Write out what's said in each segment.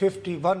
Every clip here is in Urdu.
51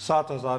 7,000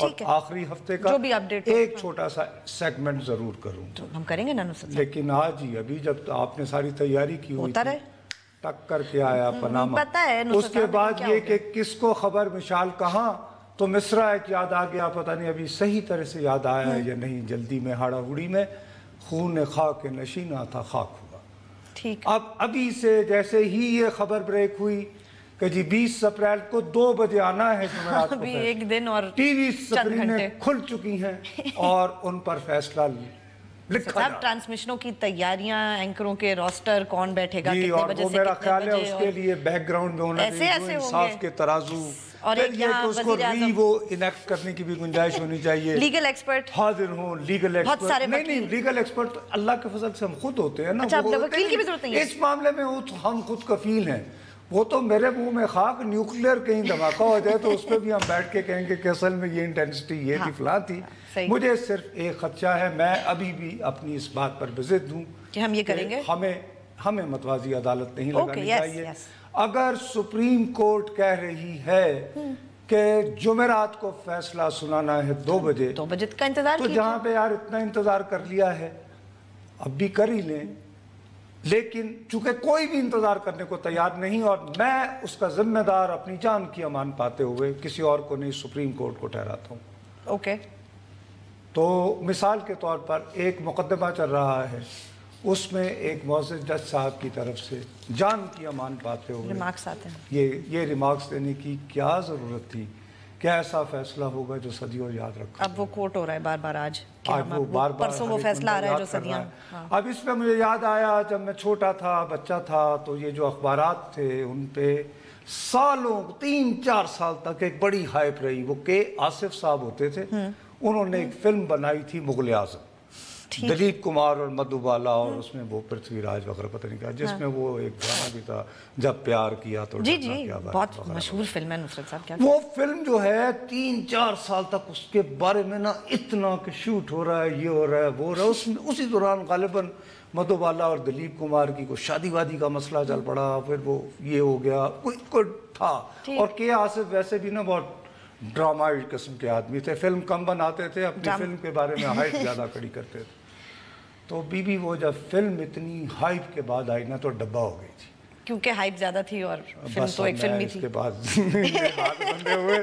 اور آخری ہفتے کا ایک چھوٹا سا سیگمنٹ ضرور کروں تو ہم کریں گے نانو صاحب، لیکن آج ہی ابھی جب آپ نے ساری تیاری کی ہوئی تھی ٹک کر کے آیا پاناما، اس کے بعد یہ کہ کس کو خبر مشال کہاں، تو مصرع ایک یاد آ گیا، پتہ نہیں ابھی صحیح طرح سے یاد آیا ہے یا نہیں، جلدی میں ہاڑا ہوڑی میں خون خاک نشینہ تھا خاک ہوا. ٹھیک اب ابھی سے جیسے ہی یہ خبر بریک ہوئی کہ جی 20 اپریل کو 2 بجے آنا ہے جمعرات کو، ایک دن اور ٹی وی سکرینیں کھل چکی ہیں اور ان پر فیصلہ لکھا صاحب ٹرانسمیشنوں کی تیاریاں، اینکروں کے روسٹر، کون بیٹھے گا جی، کتنے اور بجے وہ سے میرا کتنے خیال ہے بجے، اس کے لیے بیک گراؤنڈ میں ہونا ایسے چاہیے انصاف کے ترازو، اور پھر ایک یہ کہ اس کو وہ انیکٹ کرنے کی بھی گنجائش ہونی چاہیے، لیگل ایکسپرٹ حاضر ہوں، لیگل ایکسپرٹ نہیں لیگل ایکسپرٹ اللہ کے فضل سے ہم خود ہوتے ہیں نا، وکیل کی بھی ضرورت نہیں ہے اس معاملے میں ہم خود کفیل ہیں. وہ تو میرے منہ میں خاک، نیوکلیئر کہیں دھماکہ ہو جائے تو اس پہ بھی ہم بیٹھ کے کہیں گے کہ اصل میں یہ انٹینسٹی یہ تھی فلاں تھی. مجھے صرف ایک خدشہ ہے، میں ابھی بھی اپنی اس بات پر بضد ہوں کہ ہم یہ کریں گے، ہمیں متوازی عدالت نہیں لگانی چاہیے. اگر سپریم کورٹ کہہ رہی ہے کہ جمعرات کو فیصلہ سنانا ہے 2 بجے کا انتظار، تو جہاں پہ یار اتنا انتظار کر لیا ہے اب بھی کر ہی لیں. لیکن چونکہ کوئی بھی انتظار کرنے کو تیار نہیں، اور میں اس کا ذمہ دار اپنی جان کی امان پاتے ہوئے کسی اور کو نہیں، سپریم کورٹ کو ٹھہراتا ہوں. اوکے، تو مثال کے طور پر ایک مقدمہ چل رہا ہے، اس میں ایک معزز جج صاحب کی طرف سے جان کی امان پاتے ہوئے ریمارکس آتے ہیں، یہ ریمارکس دینے کی کیا ضرورت تھی؟ کیا ایسا فیصلہ ہوگا جو صدیوں یاد رکھا؟ اب وہ کوٹ ہو رہا ہے بار بار، آج وہ بار پرسوں وہ فیصلہ آ رہا ہے جو صدیاں. اب اس پہ مجھے یاد آیا جب میں چھوٹا تھا، بچہ تھا، تو یہ جو اخبارات تھے ان پہ سالوں 3-4 سال تک ایک بڑی ہائپ رہی. وہ کے آصف صاحب ہوتے تھے، انہوں نے ایک فلم بنائی تھی مغل اعظم، دلیپ کمار اور مدھو بالا، اور اس میں وہ پرتھوی راج وغیرہ پتہ نہیں کیا، جس میں وہ ایک گانا بھی تھا جب پیار کیا تو جی جی بہت مشہور فلم ہے نصرت صاحب. کیا وہ فلم جو ہے 3-4 سال تک اس کے بارے میں نا اتنا کہ شوٹ ہو رہا ہے، یہ ہو رہا ہے، وہ ہو رہا ہے. اسی دوران غالباً مدھو بالا اور دلیپ کمار کی کوئی شادی وادی کا مسئلہ چل پڑا، پھر وہ یہ ہو گیا، کوئی تھا. اور کے آصف ویسے بھی نا بہت ڈرامائی قسم کے آدمی تھے، فلم کم بناتے تھے، اپنی فلم کے بارے میں ہائپ زیادہ کھڑی کرتے تھے. تو وہ جب فلم اتنی ہائپ کے بعد آئی نا تو ڈبہ ہو گئی تھی، کیونکہ ہائپ زیادہ تھی اور فلم تو ایک فلم ہی تھی. اس کے بعد بندے ہوئے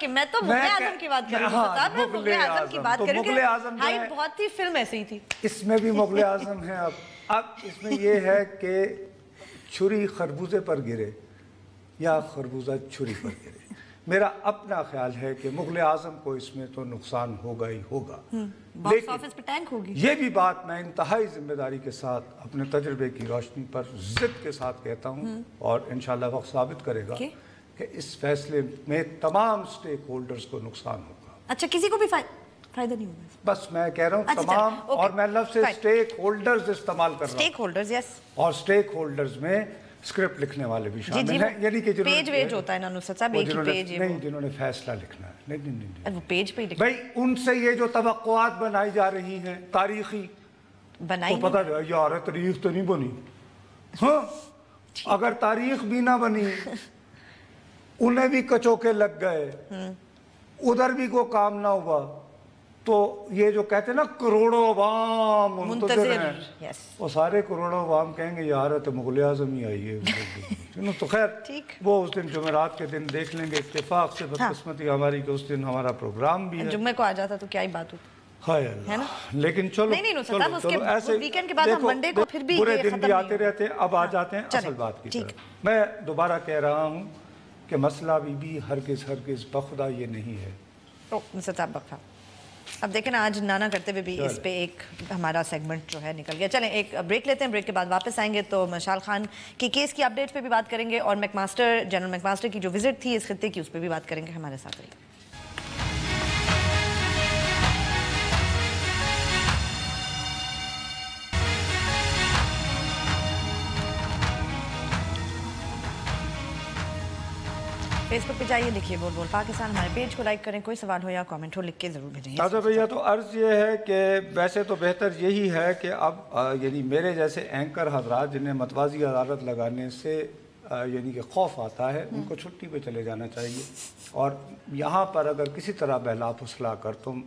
میں تو مغل اعظم کی بات کر رہی ہوں، مغل اعظم کی بات کر رہی ہوں، ہائپ بہت تھی، فلم ایسے ہی تھی. اس میں بھی مغل اعظم ہے. اب اس میں یہ ہے کہ چھری خربوزے پر گرے یا خربوزہ چھری پر گرے. میرا اپنا خیال ہے کہ مغل اعظم کو اس میں تو نقصان ہوگا ہی ہوگا، باکس آفس پہ ٹینک ہوگی. یہ بھی بات میں انتہائی ذمہ داری کے ساتھ اپنے تجربے کی روشنی پر ضد کے ساتھ کہتا ہوں، اور انشاءاللہ وقت ثابت کرے گا کہ اس فیصلے میں تمام سٹیک ہولڈرز کو نقصان ہوگا. اچھا، کسی کو بھی فائدہ نہیں ہوگا؟ بس میں کہہ رہا ہوں تمام، اور میں لفظ سٹیک ہولڈرز استعمال کر رہا ہوں. سٹیک ہولڈرز، یس. اور سٹیک ہولڈرز میں اسکرپٹ لکھنے والے بھی شامل ہیں، یعنی کہ پیج ویج ہوتا ہے نا نصرت صاحب، ایک ہی پیج ہے نہیں، جنہوں نے فیصلہ لکھنا ہے. نہیں، وہ پیج پہ ہی لکھنا بھائی ان سے یہ جو توقعات بنائی جا رہی ہیں تاریخی، بنائی تو پتہ ہے یار تاریخ تو نہیں بنی. ہاں، اگر تاریخ بھی نہ بنی، انہیں بھی کچوکے لگ گئے، ادھر بھی کوئی کام نہ ہوا، تو یہ جو کہتے ہیں نا کروڑوں عوام منتظر ہیں، وہ سارے کروڑوں عوام کہیں گے یار تو مغل اعظم ہی آئی ہے. تو خیر وہ اس دن جمعرات کے دن دیکھ لیں گے. اتفاق سے بدقسمتی ہماری کہ اس دن ہمارا پروگرام بھی ہے. جمعے کو آ جاتا تو کیا ہی بات ہوتی. ہائے اللہ. لیکن چلو ایسے ویکنڈ کے بعد ہم منڈے کو پھر بھی برے دن بھی آتے رہتے ہیں. اب آ جاتے ہیں اصل بات کی طرف. میں دوبارہ کہہ رہا ہوں کہ مسئلہ بھی ہرگز بخدا یہ نہیں ہے. اب دیکھیں نا، آج نانا کرتے ہوئے بھی اس پہ ایک ہمارا سیگمنٹ جو ہے نکل گیا. چلیں ایک بریک لیتے ہیں، بریک کے بعد واپس آئیں گے تو مشال خان کی کیس کی اپڈیٹ پہ بھی بات کریں گے، اور جنرل میک ماسٹر کی جو وزٹ تھی اس خطے کی، اس پہ بھی بات کریں گے. ہمارے ساتھ رہیے. فیس بک پہ جائیے، لکھیے بول بول پاکستان، ہمارے پیج کو لائک کریں، کوئی سوال ہو یا کامنٹ ہو لکھ کے ضرور بھیجیں. تازہ بھیا تو عرض یہ ہے کہ ویسے تو بہتر یہی ہے کہ اب یعنی میرے جیسے اینکر حضرات جنہیں متوازی عدالت لگانے سے یعنی کہ خوف آتا ہے ان کو چھٹی پہ چلے جانا چاہیے. اور یہاں پر اگر کسی طرح بہلا پھسلا کر تم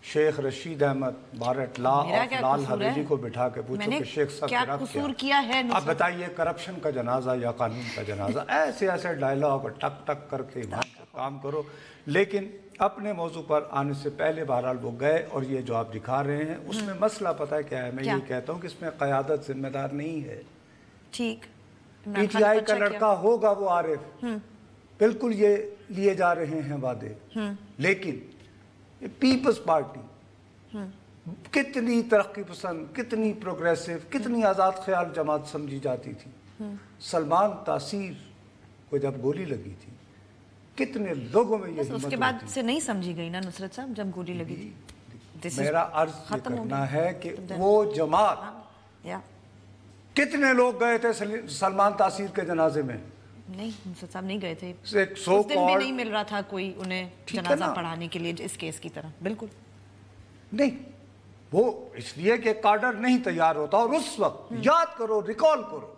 شیخ رشید احمد بھارت لا آف لال حویلی کو بٹھا کے پوچھو کہ شیخ صاحب کیا قصور کیا ہے, آپ بتائیے کرپشن کا جنازہ یا قانون کا جنازہ, ایسے ڈائلاگ ٹک ٹک کر کے کام کرو. لیکن اپنے موضوع پر آنے سے پہلے بہرحال وہ گئے, اور یہ جو آپ دکھا رہے ہیں اس میں مسئلہ پتہ ہے کیا ہے, میں یہ کہتا ہوں کہ اس میں قیادت ذمہ دار نہیں ہے. ٹھیک, پی ٹی آئی کا لڑکا ہوگا وہ عارف, بالکل یہ لیے جا رہے ہیں وعدے, لیکن پیپلز پارٹی کتنی ترقی پسند, کتنی پروگریسو, کتنی آزاد خیال جماعت سمجھی جاتی تھی. سلمان تاثیر کو جب گولی لگی تھی کتنے لوگوں میں یہ اس کے بعد سے نہیں سمجھی گئی نا نصرت صاحب جب گولی لگی تھی. میرا عرض یہ کرنا ہے کہ وہ جماعت کتنے لوگ گئے تھے سلمان تاثیر کے جنازے میں؟ نہیں نصرت صاحب نہیں گئے تھے, اس دن بھی نہیں مل رہا تھا کوئی انہیں جنازہ پڑھانے کے لیے اس کیس کی طرح. بالکل نہیں, وہ اس لیے کہ کارڈر نہیں تیار ہوتا. اور اس وقت یاد کرو, ریکال کرو,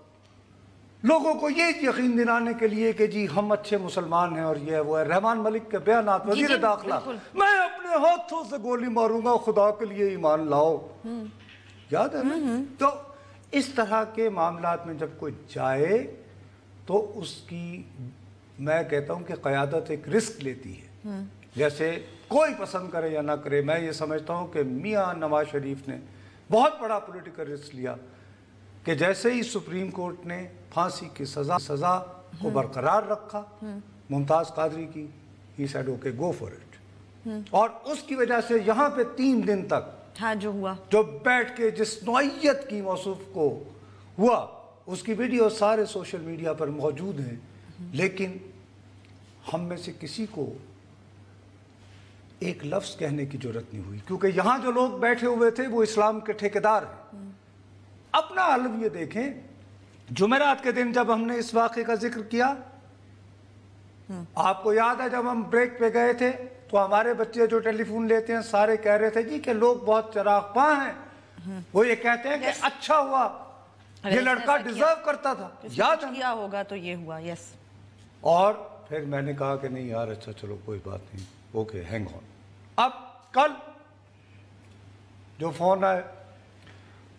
لوگوں کو یہ یقین دلانے کے لیے کہ جی ہم اچھے مسلمان ہیں اور یہ وہ ہے. رحمان ملک کے بیانات, وزیر داخلہ, میں اپنے ہاتھوں سے گولی ماروں گا, خدا کے لیے ایمان لاؤ, یاد ہے نا. تو اس طرح کے معاملات میں جب کوئی جائے تو اس کی میں کہتا ہوں کہ قیادت ایک رسک لیتی ہے. جیسے کوئی پسند کرے یا نہ کرے, میں یہ سمجھتا ہوں کہ میاں نواز شریف نے بہت بڑا پولیٹیکل رسک لیا کہ جیسے ہی سپریم کورٹ نے پھانسی کی سزا کو برقرار رکھا ممتاز قادری کی, he said okay go for it. اور اس کی وجہ سے یہاں پہ 3 دن تک جو ہوا, جو بیٹھ کے جس نوعیت کی موصوف کو ہوا, اس کی ویڈیو سارے سوشل میڈیا پر موجود ہیں. لیکن ہم میں سے کسی کو ایک لفظ کہنے کی ضرورت نہیں ہوئی, کیونکہ یہاں جو لوگ بیٹھے ہوئے تھے وہ اسلام کے ٹھیکیدار ہیں. اپنا حلف یہ دیکھیں, جمعرات کے دن جب ہم نے اس واقعے کا ذکر کیا, آپ کو یاد ہے جب ہم بریک پہ گئے تھے تو ہمارے بچے جو ٹیلی فون لیتے ہیں سارے کہہ رہے تھے جی کہ لوگ بہت چراغ پاں ہیں, وہ یہ کہتے ہیں کہ اچھا ہوا یہ لڑکا ڈیزرو کرتا تھا, یاد کیا ہوگا تو یہ ہوا. یس, اور پھر میں نے کہا کہ نہیں یار اچھا چلو کوئی بات نہیں, اوکے ہینگ آن. اب کل جو فون آئے,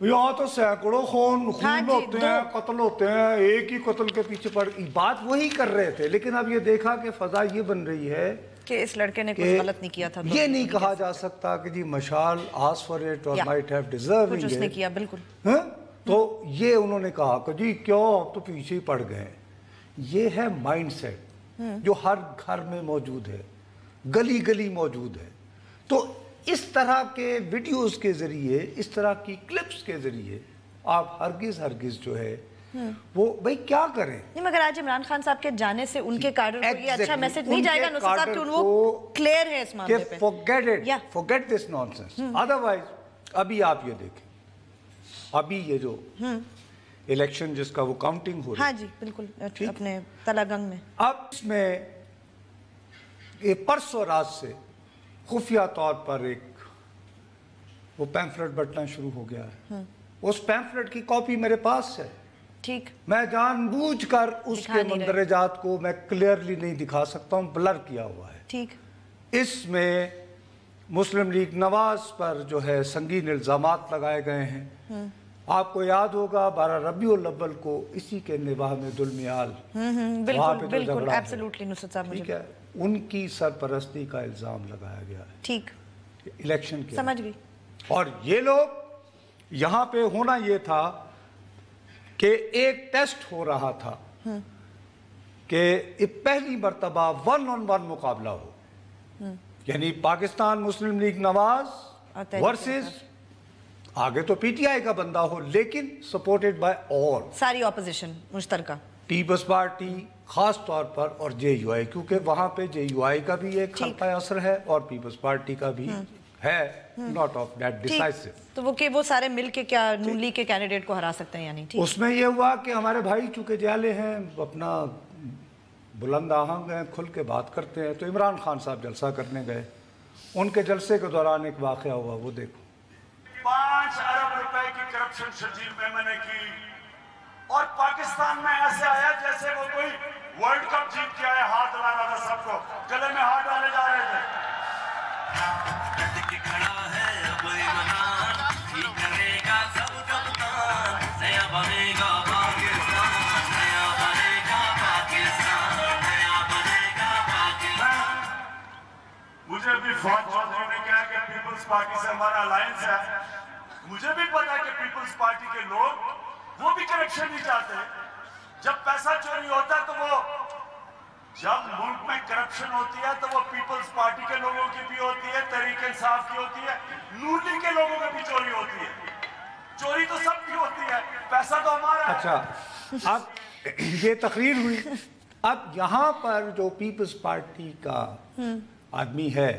یہاں تو سینکڑوں خون ہوتے ہیں, قتل ہوتے ہیں, ایک ہی قتل کے پیچھے پڑ گئی, بات وہی کر رہے تھے. لیکن اب یہ دیکھا کہ فضا یہ بن رہی ہے کہ اس لڑکے نے کچھ غلط نہیں کیا تھا. یہ نہیں کہا جا سکتا کہ جی مشال آس فار اٹ اور مائٹ ہیو ڈیزرونگ کچھ اس نے کیا. بالکل, تو یہ انہوں نے کہا کہ جی کیوں آپ تو پیچھے ہی پڑ گئے. یہ ہے مائنڈ سیٹ جو ہر گھر میں موجود ہے, گلی گلی موجود ہے. تو اس طرح کے ویڈیوز کے ذریعے, اس طرح کی کلپس کے ذریعے آپ ہرگز جو ہے وہ بھئی کیا کریں. نہیں, مگر آج عمران خان صاحب کے جانے سے ان کے کارڈر کو یہ اچھا میسج نہیں جائے گا نصرت صاحب کہ وہ کلیئر ہے اس معاملے پہ. forget this nonsense. otherwise ابھی آپ یہ دیکھیں, ابھی یہ جو الیکشن جس کا وہ کاؤنٹنگ ہو رہی ہے, ہاں جی بالکل, اپنے تلاگنگ میں, اب اس میں یہ پرسوں رات سے خفیہ طور پر ایک وہ پیمفلٹ بٹنا شروع ہو گیا ہے. اس پیمفلٹ کی کاپی میرے پاس ہے. ٹھیک, میں جان بوجھ کر اس کے مندرجات کو میں کلیئرلی نہیں دکھا سکتا ہوں, بلر کیا ہوا ہے. ٹھیک, اس میں مسلم لیگ نواز پر جو ہے سنگین الزامات لگائے گئے ہیں. آپ کو یاد ہوگا 12 ربیع الاول کو اسی کے نواح میں دلمیال, بالکل بالکل, ایبسلیوٹلی نصرت صاحب, ٹھیک ہے, ان کی سرپرستی کا الزام لگایا گیا ہے. ٹھیک, الیکشن کے, سمجھ گئی. اور یہ لوگ یہاں پہ ہونا یہ تھا کہ ایک ٹیسٹ ہو رہا تھا کہ پہلی مرتبہ 1-on-1 مقابلہ ہو, یعنی پاکستان مسلم لیگ نواز ورسز, آگے تو پی ٹی آئی کا بندہ ہو لیکن سپورٹڈ بائی آل, ساری اپوزیشن مشترکہ, پیپلز پارٹی خاص طور پر, اور جے یو آئی, کیونکہ وہاں پہ جے یو آئی کا بھی ایک حلقہ اثر ہے اور پیپلز پارٹی کا بھی ہے, not of that decisive. تو وہ سارے مل کے کیا نون لیگ کے کینڈیڈیٹ کو ہرا سکتے ہیں یعنی. اس میں یہ ہوا کہ ہمارے بھائی چونکہ جیالے ہیں, اپنا بلند آہنگ ہیں, کھل کے بات کرتے ہیں, تو عمران خان صاحب جلسہ کرنے گئے. ان کے جلسے کے دوران ایک واقعہ ہوا, وہ دیکھو. 5 ارب روپے کی کرپشن شرجیل میمن نے کی, اور پاکستان میں ایسے آیا جیسے وہ کوئی ورلڈ کپ جیت کے آئے, ہاتھ ڈلا رہا تھا سب کو, گلے میں ہاتھ ڈالے جا رہے تھے. مجھے بھی فوج چودھری نے کہا کہ پیپلز پارٹی سے ہمارا الائنس ہے. مجھے بھی پتا ہے کہ پیپلز پارٹی کے لوگ وہ بھی کرپشن نہیں چاہتے. جب پیسہ چوری ہوتا ہے تو وہ, جب ملک میں کرپشن ہوتی ہے تو وہ پیپلز پارٹی کے لوگوں کی بھی ہوتی ہے, تحریک انصاف کی ہوتی ہے, نون لیگ کے لوگوں کی بھی چوری ہوتی ہے. چوری تو سب کی ہوتی ہے, پیسہ تو ہمارا ہے. اچھا, اب یہ تقریر ہوئی. اب یہاں پر جو پیپلز پارٹی کا آدمی ہے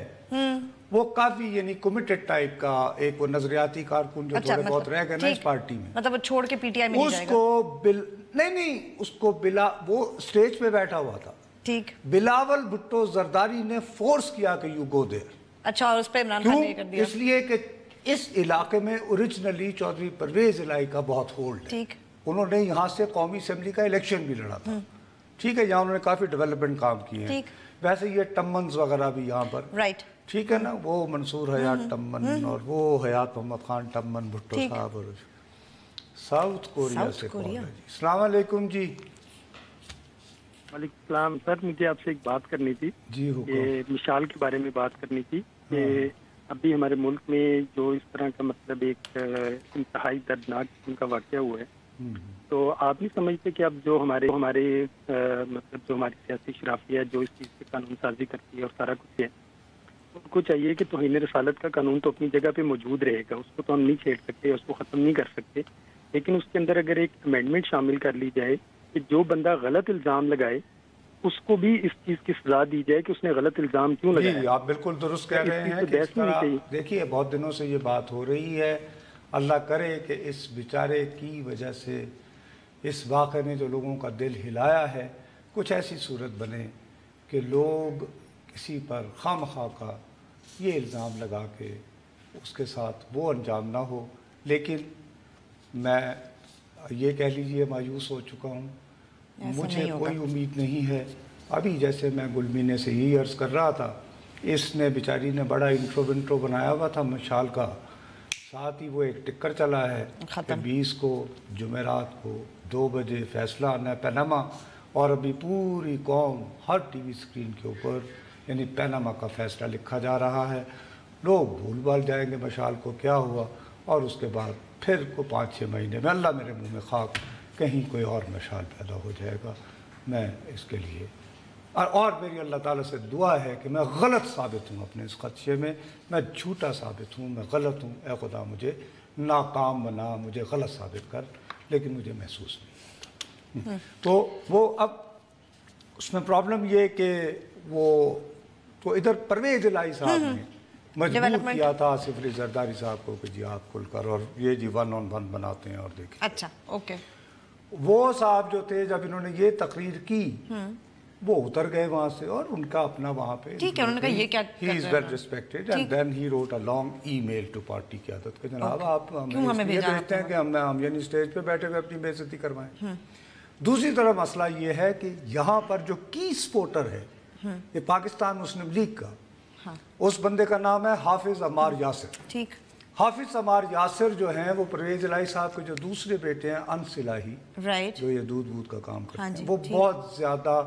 وہ کافی یعنی کمیٹڈ ٹائپ کا ایک وہ نظریاتی کارکن جو تھوڑے بہت رہ گئے نا اس پارٹی میں, مطلب وہ چھوڑ کے پی ٹی آئی میں نہیں جائے گا. نہیں اس کو بلا وہ سٹیج پہ بیٹھا ہوا تھا, ٹھیک, بلاول بھٹو زرداری نے فورس کیا کہ یو گو دیر. اچھا, اور اس پہ عمران خان نے کر دیا. اس لیے کہ اس علاقے میں اوریجنلی چودھری پرویز الہی کا بہت ہولڈ ہے. ٹھیک, انہوں نے یہاں سے قومی اسمبلی کا الیکشن بھی لڑا تھا. ٹھیک ہے, یہاں انہوں نے کافی ڈیولپمنٹ کام کیے ہیں. ویسے یہ ٹمنز وغیرہ بھی یہاں پر, رائٹ, ٹھیک ہے نا, وہ منصور حیات ٹمن اور وہ حیات محمد خان ٹمن بھٹو صاحب, اور ساؤتھ کوریا سے کال ہے جی. السلام علیکم جی. وعلیکم السلام سر, مجھے آپ سے ایک بات کرنی تھی. جی یہ مشال کے بارے میں بات کرنی تھی کہ ابھی ہمارے ملک میں جو اس طرح کا مطلب ایک انتہائی دردناک قسم کا واقعہ ہوا ہے, تو آپ نہیں سمجھتے کہ اب جو ہمارے مطلب جو ہماری سیاسی شرافیہ جو اس چیز کی قانون سازی کرتی ہے اور سارا کچھ ہے, ان کو چاہیے کہ توہین رسالت کا قانون تو اپنی جگہ پہ موجود رہے گا, اس کو تو ہم نہیں چھیڑ سکتے, اس کو ختم نہیں کر سکتے, لیکن اس کے اندر اگر ایک امینڈمنٹ شامل کر لی جائے کہ جو بندہ غلط الزام لگائے اس کو بھی اس چیز کی سزا دی جائے کہ اس نے غلط الزام کیوں لگایا. جی, آپ بالکل درست کہہ رہے ہیں کہ دیکھیے بہت دنوں سے یہ بات ہو رہی ہے. اللہ کرے کہ اس بیچارے کی وجہ سے, اس واقعے نے جو لوگوں کا دل ہلایا ہے, کچھ ایسی صورت بنے کہ لوگ کسی پر خواہ کا یہ الزام لگا کے اس کے ساتھ وہ انجام نہ ہو. لیکن میں یہ کہہ لیجئے مایوس ہو چکا ہوں, مجھے کوئی امید نہیں ہے. ابھی جیسے میں گلمینے سے یہی عرض کر رہا تھا, اس نے بیچاری نے بڑا انٹرو بنایا ہوا تھا مشال کا, ساتھ ہی وہ ایک ٹکر چلا ہے کہ 20 کو جمعرات کو 2 بجے فیصلہ آنا ہے پیناما, اور ابھی پوری قوم ہر ٹی وی اسکرین کے اوپر یعنی پیناما کا فیصلہ لکھا جا رہا ہے. لوگ بھول بھال جائیں گے مشال کو کیا ہوا, اور اس کے بعد پھر کو 5-6 مہینے میں اللہ میرے منہ میں خاک کہیں کوئی اور مشال پیدا ہو جائے گا. میں اس کے لیے اور میری اللہ تعالیٰ سے دعا ہے کہ میں غلط ثابت ہوں اپنے اس خدشے میں, میں جھوٹا ثابت ہوں, میں غلط ہوں. اے خدا مجھے ناکام بنا, مجھے غلط ثابت کر, لیکن مجھے محسوس نہیں. تو وہ اب اس میں پرابلم یہ کہ وہ تو ادھر پرویز الہی صاحب نے مجبور کیا تھا آصف علی زرداری صاحب کو کہ جی آپ کھل کر, اور یہ جی 1 on 1 بناتے ہیں اور دیکھیں. اچھا, اوکے. وہ صاحب جو تھے جب انہوں نے یہ تقریر کی وہ اتر گئے وہاں سے, اور ان کا اپنا وہاں پہ ٹھیک ہے, انہوں نے کہا یہ کیا he is well respected, and then he wrote a long email to party قیادت کہ جناب آپ ہمیں بھیجتے ہیں کہ ہم یعنی اسٹیج پہ بیٹھے ہوئے اپنی بے عزتی کروائیں. دوسری طرف مسئلہ یہ ہے کہ یہاں پر جو کی سپورٹر ہے یہ پاکستان مسلم لیگ کا, اس بندے کا نام ہے حافظ عمار یاسر. ٹھیک, حافظ عمار یاسر جو ہیں وہ پرویز الہی صاحب کے جو دوسرے بیٹے ہیں انس الہی, جو یہ دودھ کا کام کرتے ہیں, وہ بہت زیادہ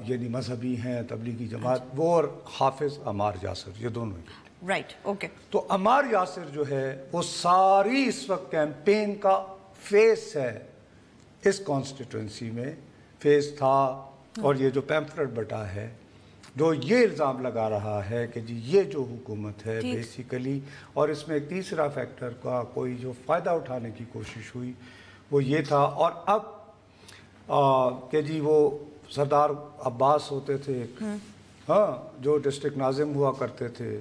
یعنی مذہبی ہیں, تبلیغی جماعت, وہ اور حافظ عمار یاسر یہ دونوں ہیں. Right, okay. تو عمار یاسر جو ہے وہ ساری اس وقت کیمپین کا فیس ہے اس کانسٹیٹوئنسی میں, فیس تھا. اور یہ جو پیمفلٹ بٹا ہے جو یہ الزام لگا رہا ہے کہ جی یہ جو حکومت ہے بیسیکلی, اور اس میں ایک تیسرا فیکٹر کا کوئی جو فائدہ اٹھانے کی کوشش ہوئی وہ یہ تھا. اور اب کہ جی وہ سردار عباس ہوتے تھے ہاں جو ڈسٹرکٹ ناظم ہوا کرتے تھے,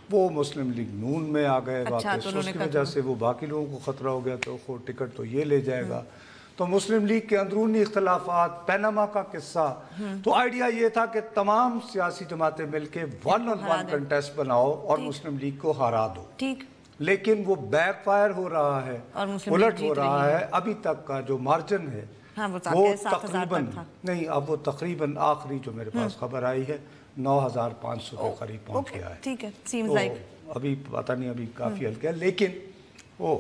وہ مسلم لیگ نون میں آ گئے واپس, اس کی وجہ سے وہ باقی لوگوں کو خطرہ ہو گیا تو ٹکٹ تو یہ لے جائے گا. تو مسلم لیگ کے اندرونی اختلافات, پیناما کا قصہ, تو آئیڈیا یہ تھا کہ تمام سیاسی جماعتیں مل کے 1 on 1 کنٹیسٹ بناؤ اور مسلم لیگ کو ہرا دو. لیکن وہ بیک فائر ہو رہا ہے, الٹ ہو رہا ہے. ابھی تک کا جو مارجن ہے وہ تقریباً نہیں, اب وہ تقریباً آخری جو میرے پاس خبر آئی ہے 9,500 کے قریب پہنچ گیا ہے. ٹھیک ہے, سیمز لائک ابھی پتہ نہیں, ابھی کافی ہلکا ہے, لیکن وہ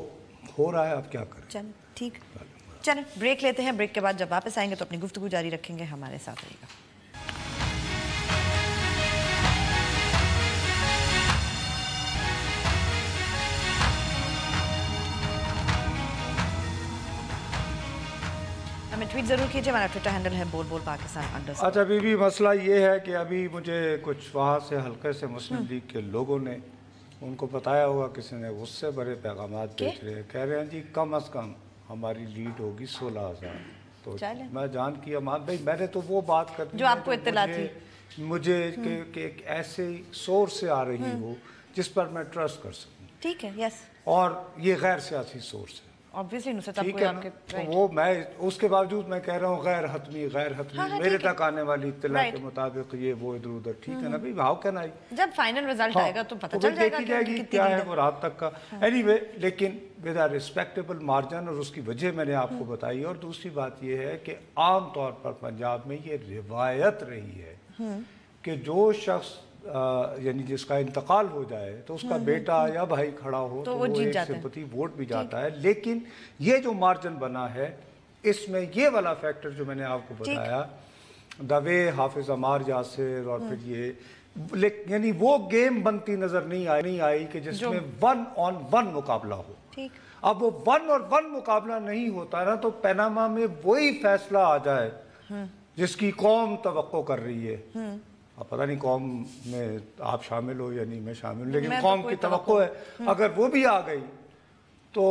ہو رہا ہے. اب کیا کریں. چلیں ٹھیک, چلیں بریک لیتے ہیں. بریک کے بعد جب واپس آئیں گے تو اپنی گفتگو جاری رکھیں گے. ہمارے ساتھ رہیے گا. ہمیں ٹویٹ ضرور کیجیے. ہمارا ٹویٹر ہینڈل ہے بول بول پاکستان _. اچھا بھی مسئلہ یہ ہے کہ ابھی مجھے کچھ وہاں سے حلقے سے مسلم لیگ کے لوگوں نے ان کو بتایا ہوگا, کسی نے اس سے بڑے پیغامات بھیج رہے ہیں, کہہ رہے ہیں جی کم از کم ہماری لیڈ ہوگی 16,000. تو میں جان کی امان بھائی, میں نے تو وہ بات کرنی جو آپ کو اطلاع تھی مجھے کہ ایک ایسے سورس سے آ رہی ہو جس پر میں ٹرسٹ کر سکوں. ٹھیک ہے, یس, اور یہ غیر سیاسی سورس ہے. ٹھیک ہے نا, وہ میں اس کے باوجود میں کہہ رہا ہوں غیر حتمی میرے تک آنے والی اطلاع کے مطابق یہ وہ ادھر ادھر. ٹھیک ہے نا بھائی, ہاؤ کین آئی, جب فائنل رزلٹ آئے گا تو پتہ چل جائے گا دیکھی جائے گی کیا ہے وہ رات تک کا. اینی وے, لیکن ود اے ریسپیکٹیبل مارجن, اور اس کی وجہ میں نے آپ کو بتائی. اور دوسری بات یہ ہے کہ عام طور پر پنجاب میں یہ روایت رہی ہے کہ جو شخص یعنی جس کا انتقال ہو جائے تو اس کا بیٹا یا بھائی کھڑا ہو تو وہ ایک سمپتی ووٹ بھی جاتا ہے. لیکن یہ جو مارجن بنا ہے اس میں یہ والا فیکٹر جو میں نے آپ کو بتایا, دا وے حافظ عمار یاسر, اور پھر یہ یعنی وہ گیم بنتی نظر نہیں آئی کہ جس میں 1 on 1 مقابلہ ہو. اب وہ 1 on 1 مقابلہ نہیں ہوتا نا, تو پیناما میں وہی فیصلہ آ جائے جس کی قوم توقع کر رہی ہے. اب پتہ نہیں قوم میں آپ شامل ہو یا نہیں, میں شامل ہوں, لیکن قوم کی توقع ہے. اگر وہ بھی آ گئی تو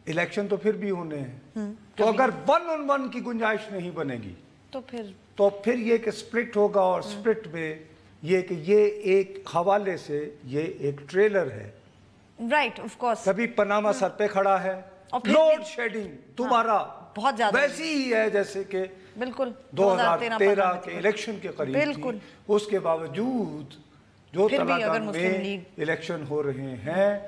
الیکشن تو پھر بھی ہونے ہیں. تو اگر 1 on 1 کی گنجائش نہیں بنے گی تو پھر یہ کہ سپلٹ ہوگا, اور سپلٹ میں یہ کہ یہ ایک حوالے سے یہ ایک ٹریلر ہے. رائٹ, آف کورس, کبھی پناما سر پہ کھڑا ہے, لوڈ شیڈنگ تمہارا بہت زیادہ ویسی ہی ہے جیسے کہ بالکل 2013 کے الیکشن کے قریب تھی. اس کے باوجود جو تلنگانہ میں الیکشن ہو رہے ہیں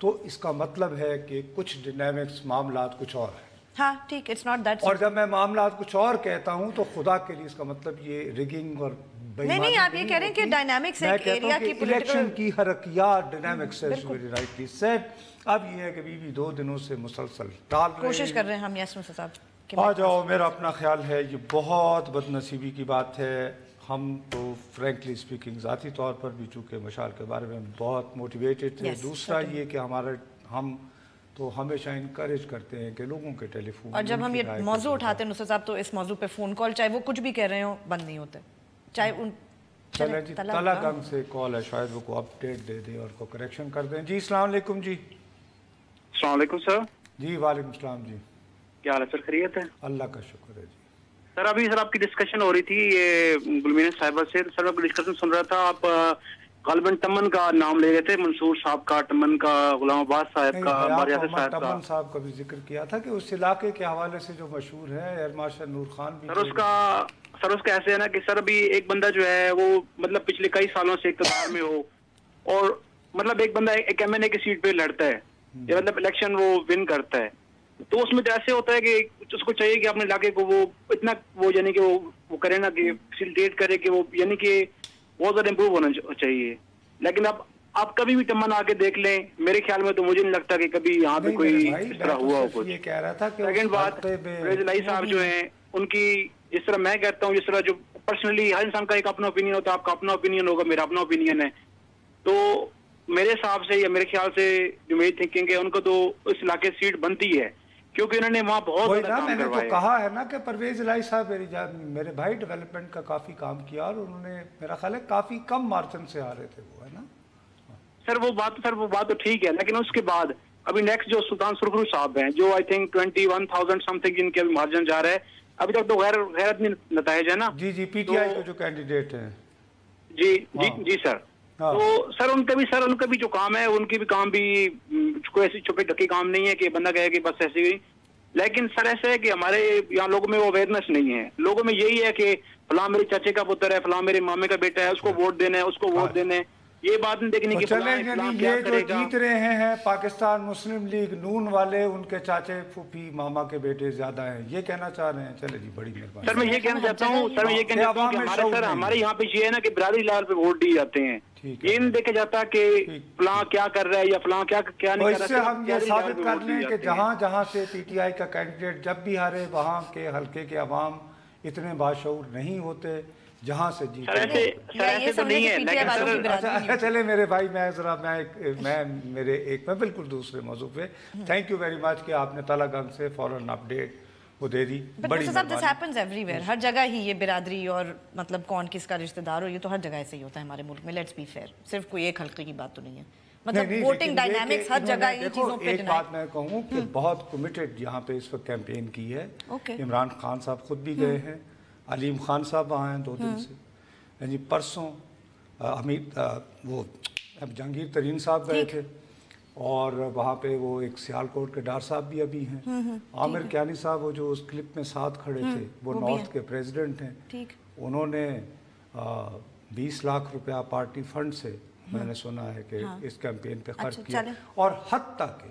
تو اس کا مطلب ہے کہ کچھ ڈائنامکس معاملات کچھ اور ہیں. ہاں ٹھیک, اٹس ناٹ دیٹ. اور جب میں معاملات کچھ اور کہتا ہوں تو خدا کے لیے اس کا مطلب یہ ریگنگ اور نہیں, آپ یہ کہہ رہے ہیں کہ ڈائنامکس ایک ایریا کی الیکشن کی حرکیات ڈائنامکس ہے, ویری رائٹلی سیڈ. اب یہ ہے کہ بھی 2 دنوں سے مسلسل ٹال رہے ہیں, کوشش کر رہے ہیں ہم. یس نصر صاحب آ جاؤ. میرا اپنا خیال ہے یہ بہت بد نصیبی کی بات ہے. ہم تو فرینکلی اسپیکنگ ذاتی طور پر بھی چونکہ مشال کے بارے میں بہت موٹیویٹڈ تھے. دوسرا یہ کہ ہم تو ہمیشہ انکریج کرتے ہیں کہ لوگوں کے ٹیلی فون, اور جب ہم یہ موضوع اٹھاتے ہیں نصر صاحب تو اس موضوع پہ فون کال چاہے وہ کچھ بھی کہہ رہے ہوں بند نہیں ہوتے. چاہے ان چلیں جی, تلا گنگ سے کال ہے, شاید وہ کو اپڈیٹ دے دیں اور کو کریکشن کر دیں. جی السلام علیکم. جی السلام علیکم سر. جی وعلیکم السلام. جی کیا حال ہے سر, خیریت ہے؟ اللہ کا شکر ہے. جی سر ابھی سر آپ کی ڈسکشن ہو رہی تھی یہ گلمین صاحبہ سے. سر میں ڈسکشن سن رہا تھا, آپ غالباً ٹمن کا نام لے گئے تھے, منصور صاحب کا, ٹمن کا, غلام عباس صاحب کا, ماریاسر صاحب کا. ٹمن صاحب کا بھی ذکر کیا تھا کہ اس علاقے کے حوالے سے جو مشہور ہے ایئر مارشل نور خان بھی. سر اس کا ایسے ہے نا کہ سر ابھی ایک بندہ جو ہے وہ مطلب پچھلے کئی سالوں سے اقتدار میں ہو, اور مطلب ایک بندہ ایک ایم این اے کی سیٹ پہ لڑتا ہے, یا مطلب الیکشن وہ ون کرتا ہے, تو اس میں تو ایسے ہوتا ہے کہ اس کو چاہیے کہ اپنے علاقے کو وہ اتنا وہ یعنی کہ وہ کرے نا کہ فیسیلیٹیٹ کرے کہ وہ یعنی کہ بہت زیادہ امپروو ہونا چاہیے. لیکن اب آپ کبھی بھی ٹمن آ کے دیکھ لیں, میرے خیال میں تو مجھے نہیں لگتا کہ کبھی یہاں پہ کوئی اس طرح ہوا ہو کچھ. سیکنڈ بات, پرویز الہی صاحب جو ہیں ان کی, جس طرح میں کہتا ہوں, جس طرح جو پرسنلی ہر انسان کا ایک اپنا اوپینین ہوتا ہے, آپ کا اپنا اوپینین ہوگا, میرا اپنا اوپینین ہے, تو میرے حساب سے یا میرے خیال سے جو میری تھنکنگ ہے ان کو تو اس علاقے سیٹ بنتی ہے, کیونکہ انہوں نے وہاں بہت زیادہ کام کروایا. میں نے تو کہا ہے نا کہ پرویز الہی صاحب میرے بھائی ڈیولپمنٹ کا کافی کام کیا, اور انہوں نے میرا خیال ہے کافی کم مارجن سے آ رہے تھے وہ, ہے نا سر. وہ بات تو ٹھیک ہے, لیکن اس کے بعد ابھی نیکسٹ جو سلطان سرخرو صاحب ہیں, جو آئی تھنک 21,000 سم تھنگ جن کے ابھی مارجن جا رہا ہے, ابھی تک تو غیر نتائج ہے نا. جی پی ٹی آئی کے جو کینڈیڈیٹ ہیں. جی سر. تو سر ان کا بھی جو کام ہے, ان کی بھی کام بھی کوئی ایسی چھپے ڈھکے کام نہیں ہے کہ بندہ کہے کہ بس ایسی گئی. لیکن سر ایسا ہے کہ ہمارے یہاں لوگوں میں وہ اویئرنیس نہیں ہے. لوگوں میں یہی ہے کہ فلاں میرے چچے کا پتر ہے, فلاں میرے مامے کا بیٹا ہے, اس کو ووٹ دینا ہے, اس کو ووٹ دینا ہے. یہ بات نہیں دیکھنی کہ یہ جو جیت رہے ہیں پاکستان مسلم لیگ نون والے، ان کے چاچے پھوپھی ماما کے بیٹے زیادہ ہیں، یہ کہنا چاہ رہے ہیں؟ چلے جی، بڑی مہربانی سر۔ میں یہ کہنا چاہتا ہوں کہ ہمارے یہاں پہ یہ ہے نا کہ برادری لیول پہ ووٹ دیے جاتے ہیں، یہ نہیں دیکھا جاتا کہ فلاں کیا کر رہا ہے یا فلاں کیا نہیں کر رہا ہے۔ اس سے ہم یہ ثابت کر لیں کہ جہاں جہاں سے پی ٹی آئی کا کینڈیڈیٹ جب بھی ہارے، وہاں کے حلقے کے عوام اتنے باشعور نہیں ہوتے جہاں سے چلے میرے بھائی، میں بالکل دوسرے موضوع پہ تھینک یو ویری مچ کہ آپ نے طالع سے فوراً اپڈیٹ وہ دے دی۔ ہر جگہ ہی یہ برادری اور مطلب کون کس کا رشتہ دار ہو، یہ تو ہر جگہ ایسے ہی ہوتا ہے ہمارے ملک میں، لیٹس بی فیئر، صرف کوئی ایک حلقے کی بات تو نہیں ہے، مطلب ووٹنگ ڈائنامکس ہر جگہ ان چیزوں پہ۔ ایک بات میں کہوں کہ بہت کمیٹڈ یہاں پہ اس وقت کیمپین کی ہے، عمران خان صاحب خود بھی گئے ہیں، علیم خان صاحب آئے ہیں 2 دن سے، جی پرسوں وہ جہانگیر ترین صاحب گئے تھے، اور وہاں پہ وہ ایک سیالکوٹ کے ڈار صاحب بھی ابھی ہیں، عامر کیانی صاحب وہ جو اس کلپ میں ساتھ کھڑے تھے وہ نارتھ کے پریزیڈنٹ ہیں، انہوں نے 20 لاکھ روپیہ پارٹی فنڈ سے میں نے سنا ہے کہ اس کیمپین پہ خرچ کیا، اور حتیٰ کہ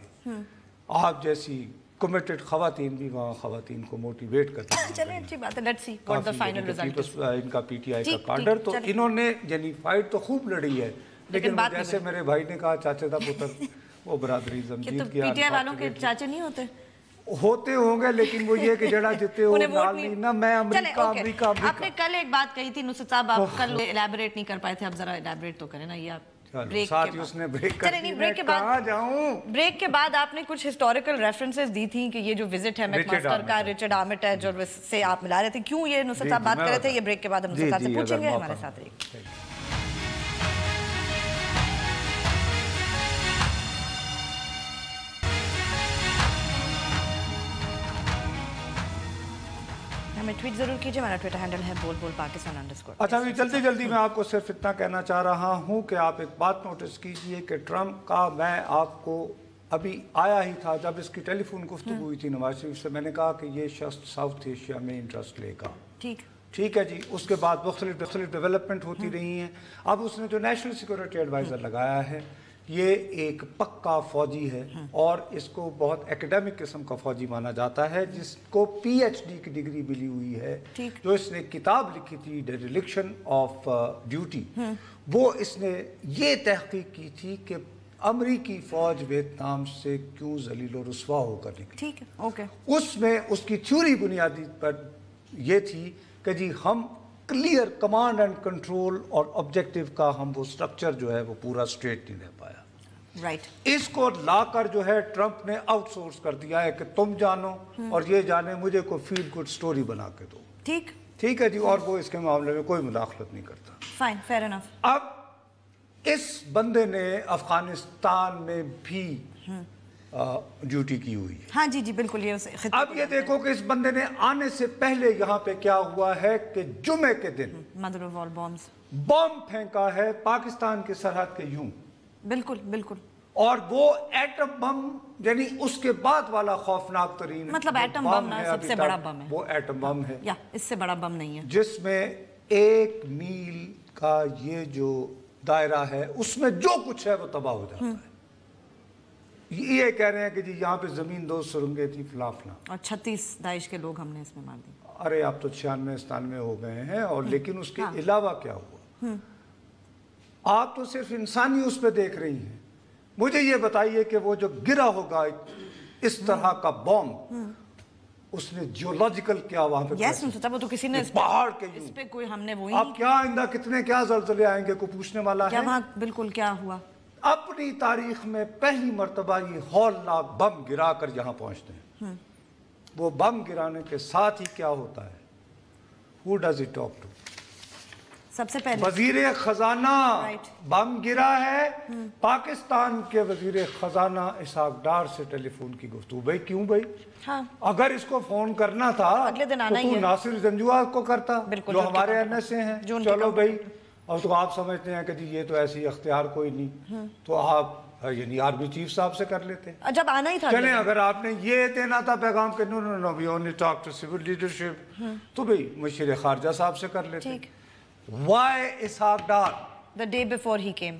آپ جیسی کمیٹڈ خواتین بھی وہاں خواتین کو موٹیویٹ کرتے ہیں۔ چلیں اچھی بات ہے، let's see what the final result is. ان کا پی ٹی آئی کا کاڈر تو انہوں نے یعنی فائٹ تو خوب لڑی ہے، لیکن جیسے میرے بھائی نے کہا چاچے دا پتر وہ برادری جمجید کیا۔ پی ٹی آئی والوں کے چاچے نہیں ہوتے ہوں گے، لیکن وہ یہ کہ جڑا جتے ہو نال نہیں نا، میں امریکہ۔ آپ نے کل ایک بات کہی تھی نصرت صاحب، آپ کل الیبوریٹ نہیں کر پائے تھے، اب ذرا الیبوریٹ تو کریں نا، یہ آپ بریک کے بعد آپ نے کچھ ہسٹوریکل ریفرنسز دی تھیں کہ یہ جو وزٹ ہے میک ماسٹر کا رچرڈ آرمیٹیج اور سے آپ ملا رہے تھے، کیوں یہ نصرت صاحب بات کر رہے تھے، یہ بریک کے بعد ہم نصرت صاحب سے پوچھیں گے، ہمارے ساتھ رہیے۔ ہمیں ٹویٹ ضرور کیجئے، ہمارا ٹویٹر ہینڈل ہے بول بول پاکستان _ اچھا جلدی میں آپ کو صرف اتنا کہنا چاہ رہا ہوں کہ آپ ایک بات نوٹس کیجئے کہ ٹرمپ کا، میں آپ کو ابھی آیا ہی تھا جب اس کی ٹیلی فون گفتگو ہوئی تھی نواز شریف سے، میں نے کہا کہ یہ شخص ساؤتھ ایشیا میں انٹرسٹ لے گا، ٹھیک ہے جی۔ اس کے بعد مختلف ڈیولپمنٹ ہوتی رہی ہیں، اب اس نے جو نیشنل سیکورٹی ایڈوائزر لگایا ہے یہ ایک پکا فوجی ہے، اور اس کو بہت ایکیڈیمک قسم کا فوجی مانا جاتا ہے، جس کو پی ایچ ڈی کی ڈگری ملی ہوئی ہے، جو اس نے کتاب لکھی تھی ڈیریلیکشن آف ڈیوٹی، وہ اس نے یہ تحقیق کی تھی کہ امریکی فوج ویتنام سے کیوں ذلیل و رسوا ہو کر نکلی۔ اس میں اس کی تھیوری بنیادی پر یہ تھی کہ جی ہم کلیئر کمانڈ اینڈ کنٹرول اور آبجیکٹیو کا ہم وہ سٹرکچر جو ہے وہ پورا اسٹریٹ نہیں رہ پایا، اس کو لا کر جو ہے ٹرمپ نے آؤٹ سورس کر دیا ہے کہ تم جانو اور یہ جانے، مجھے کوئی فیل گڈ سٹوری بنا کے دو، ٹھیک ہے جی، اور وہ اس کے معاملے میں کوئی مداخلت نہیں کرتا۔ اب اس بندے نے افغانستان میں بھی ڈیوٹی کی ہوئی ہے، ہاں جی بالکل۔ اب یہ دیکھو کہ اس بندے نے آنے سے پہلے یہاں پہ کیا ہوا ہے کہ جمعے کے دن مدر آف آل بم پھینکا ہے پاکستان کی سرحد کے یوں، بالکل، اور وہ ایٹم بم، یعنی اس کے بعد والا خوفناک ترین، مطلب ایٹم بم نا سب سے بڑا بم ہے، وہ ایٹم بم ہے، اس سے بڑا بم نہیں ہے، جس میں 1 میل کا یہ جو دائرہ ہے اس میں جو کچھ ہے وہ تباہ ہو جاتا ہے۔ یہ کہہ رہے ہیں کہ جی یہاں پہ زمین 2 سرنگیں تھی فلاں، اور 36 داعش کے لوگ ہم نے اس میں مار دی۔ ارے اب تو 96-97 ہو گئے ہیں، اور لیکن اس کے علاوہ کیا ہوا؟ آپ تو صرف انسانی اس پہ دیکھ رہی ہیں، مجھے یہ بتائیے کہ وہ جو گرا ہوگا اس طرح کا بم، اس نے جیولوجیکل کیا وہاں پہ، وہ تو کسی نے پہاڑ کے اس پہ کوئی ہم نے وہی، اب کیا آئندہ کتنے کیا زلزلے آئیں گے کوئی پوچھنے والا ہے؟ وہاں بالکل کیا ہوا، اپنی تاریخ میں پہلی مرتبہ یہ ہولناک بم گرا کر یہاں پہنچتے ہیں۔ وہ بم گرانے کے ساتھ ہی کیا ہوتا ہے؟ Who does he talk to؟ سب سے پہلے وزیر خزانہ، بم گرا ہے، پاکستان کے وزیر خزانہ اسحاق ڈار سے ٹیلی فون کی گفتگو۔ بھائی کیوں بھائی؟ اگر اس کو فون کرنا تھا تو تو ناصر جنجوعہ کو کرتا جو ہمارے این ایس اے ہیں، چلو بھائی، اور تو آپ سمجھتے ہیں کہ جی یہ تو ایسی اختیار کوئی نہیں، تو آپ یعنی آرمی چیف صاحب سے کر لیتے، جب آنا ہی تھا۔ چلیں اگر آپ نے یہ دینا تھا پیغام کہ no we only talk to civil leadership, تو بھائی مشیر خارجہ صاحب سے کر لیتے۔ Why Ishaq Dar the day before he came؟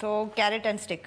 So carrot and stick,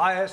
IS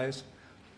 IS,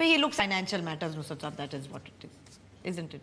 he looks financial matters most of that is what it is, isn't it?